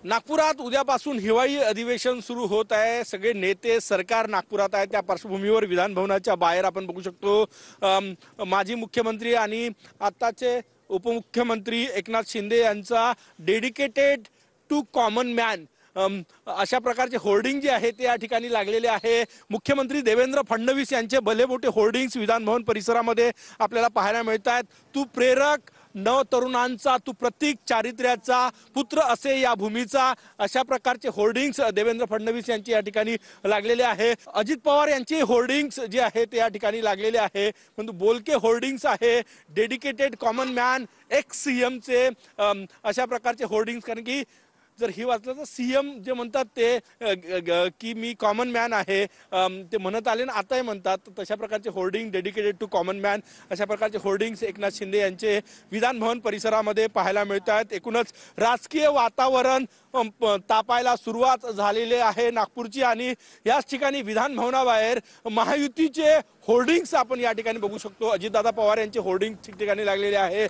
नागपुरात उद्यापासून हिवाळी अधिवेशन सुरू होत आहे। सगळे नेते सरकार नागपुरात आहे। त्या पार्श्वभूमीवर विधान भवनाच्या बाहेर आपण बघू शकतो माजी मुख्यमंत्री आणि आताचे उपमुख्यमंत्री एकनाथ शिंदे यांचा डेडिकेटेड टू कॉमन मॅन अशा प्रकारचे होर्डिंग जे आहे ते या ठिकाणी लागलेले आहे। मुख्यमंत्री देवेंद्र फडणवीस यांचे भले मोठे होर्डिंग्स विधान भवन परिसरामध्ये आपल्याला पाहायला मिळतात। तू प्रेरक नव तरुणांचा, तू प्रतीक चारित्र्याचा पुत्र असे या भूमीचा, अशा प्रकारचे होर्डिंग्स देवेंद्र फडणवीस यांची या ठिकाणी लागलेले आहे। अजित पवार यांचे होर्डिंग्स जे आहे ते या ठिकाणी लागलेले आहे, परंतु बोलके होर्डिंग्स आहे dedicated common man ex CM चे अशा प्रकारचे होर्डिंग्स। कारण की जर ही वाचलं तर सीएम जे म्हणतात ते की मी कॉमन मॅन आहे ते म्हणत आले ना, आताही म्हणतात तशा प्रकारचे hoarding dedicated to common man अशा प्रकारचे होर्डिंग्स एकनाथ शिंदे यांचे विधान भवन परिसरामध्ये पाहायला मिळतात। एकूणच राजकीय वातावरण तापायला सुरुवात झालेली आहे नागपूरची आणि याच ठिकाणी विधान भवनाबाहेर महायुतीचे होर्डिंग्स आपण या ठिकाणी बघू शकतो। अजितदादा पवार यांचे होर्डिंग ठिकठिकाणी लागलेले आहे।